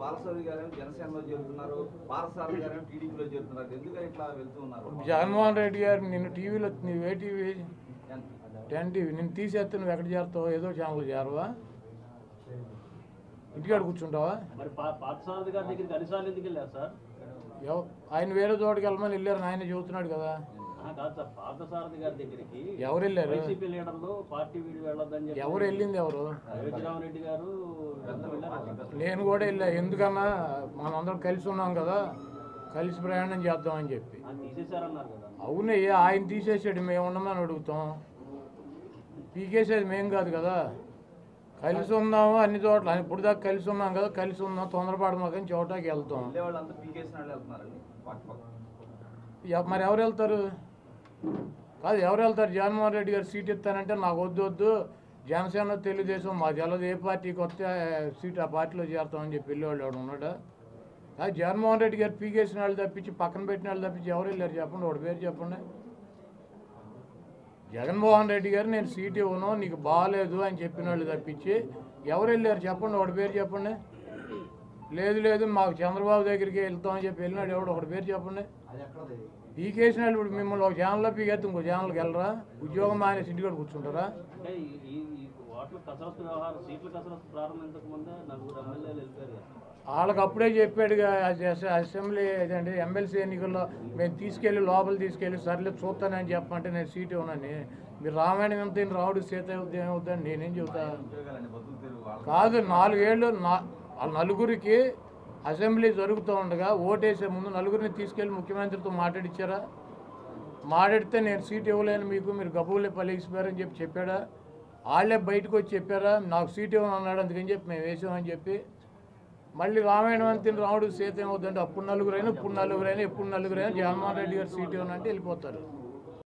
బాలసారి గారు జనసేనలో చేరుతున్నారు, పారసారథి గారు టీడీపీలో చేరుతున్నారు. ఎందుకని ఇట్లా వెళ్తూ ఉన్నారు? జగన్మోహన్ రెడ్డి గారు నిన్ను టీవీలో ఏ టీవీ 10 టీవీ నిన్ను తీసేస్తే నువ్వు ఎక్కడ చేరుతావు? ఏదో ఛానల్ చేరవా? ఇంటికాడ కూర్చుంటావా? మరి పార్థసారథి గారి దగ్గరికి అన్నిసార్లు ఎందుకు వెళ్ళారు సార్? ఆయన వేరే చోటుకి వెళ్ళమని వెళ్ళారు, ఆయన చెబుతున్నాడు కదా. కాదు సార్, పార్థసారథి గారి దగ్గరికి ఎవరు వెళ్ళారు? వైసీపీ లీడర్లు పార్టీ వీడి వెళ్ళొద్దని చెప్పి ఎవరు వెళ్ళింది? ఎవరు? అయోధ్యరామరెడ్డి గారు వెళ్ళారు. నేను కూడా వెళ్ళా. ఎందుకన్నా మనందరం కలిసి ఉన్నాం కదా, కలిసి ప్రయాణం చేద్దామని చెప్పి. తీసేశారన్నారు కదా. అవునయ్యా, ఆయన తీసేసాడు, మేము ఉండమని అడుగుతాం. పీకేసేది మేం కాదు కదా. కలిసి ఉందాము అన్ని చోట్ల, ఇప్పుడు దాకా కలిసి ఉన్నాం కదా, కలిసి ఉందాం, తొందరపడమాకని చోటకి వెళ్తాం. మరి ఎవరు వెళ్తారు? కాదు, ఎవరు వెళ్తారు? జగన్మోహన్ రెడ్డి గారు సీట్ ఇస్తానంటే నాకు వద్దు, జనసేన తెలుగుదేశం మా తెలదు, ఏ పార్టీకి వస్తే సీట్ ఆ పార్టీలో చేరుతామని చెప్పి వెళ్ళేవాళ్ళు ఎవడు ఉన్నాడా? అది జగన్మోహన్ రెడ్డి గారు పీకేసిన వాళ్ళు తప్పించి, పక్కన పెట్టిన వాళ్ళు తప్పించి ఎవరు వెళ్ళారు చెప్పండి, వాడి పేరు చెప్పండి. జగన్మోహన్ రెడ్డి గారు నేను సీట్ ఇవ్వను, నీకు బాగాలేదు అని చెప్పిన వాళ్ళు తప్పించి ఎవరు వెళ్ళారు చెప్పండి, వాడి పేరు చెప్పండి. లేదు మాకు చంద్రబాబు దగ్గరికి వెళ్తామని చెప్పి వెళ్ళినాడు ఎవడు, ఒకటి పేరు చెప్పండి. పీకేసిన వాళ్ళు ఇప్పుడు మిమ్మల్ని ఒక ఛానల్లో పీకేస్తే ఇంకో ఛానల్కి వెళ్ళరా? ఉద్యోగం మానేసి ఇంటికాడ కూర్చుంటారా? అంటే ఈ ఓట్ల కసరత్తు వ్యవహారం, సీట్ల కసరత్తు ప్రారంభించక ముందే 4 ఎమ్మెల్యేలు వెళ్ళిపోయారు. వాళ్ళకి అప్పుడే చెప్పాడుగా అసెంబ్లీ ఏదండి ఎమ్మెల్సీ ఎన్నికల్లో మేము తీసుకెళ్ళి లోపల తీసుకెళ్ళి సర్లే చూస్తానని చెప్పమంటే నేను సీట్ ఇవ్వనని. మీరు రామాయణం ఎంత రావుడు సీత అవుద్ది ఏమవుద్దని నేనేం చెబుతా? కాదు, 4 ఏళ్ళు వాళ్ళ నలుగురికి అసెంబ్లీ జరుగుతూ ఉండగా ఓటేసే ముందు నలుగురిని తీసుకెళ్ళి ముఖ్యమంత్రితో మాట్లాడిచ్చారా? మాట్లాడితే నేను సీట్ ఇవ్వలేను మీకు, మీరు గబ్బులే పలిగిపోయారని చెప్పి చెప్పాడా? వాళ్ళే బయటకు వచ్చి చెప్పారా నాకు సీట్ ఇవ్వను అన్నాడు, అందుకని చెప్పి మేము వేసామని చెప్పి. మళ్ళీ రామాయణం అంతే రావుడు సీత ఏమవుతుందంటే అప్పుడు నలుగురైనా ఇప్పుడు నలుగురైనా ఎప్పుడు నలుగురైనా జగన్మోహన్ రెడ్డి గారు సీట్ ఇవ్వనంటే వెళ్ళిపోతారు.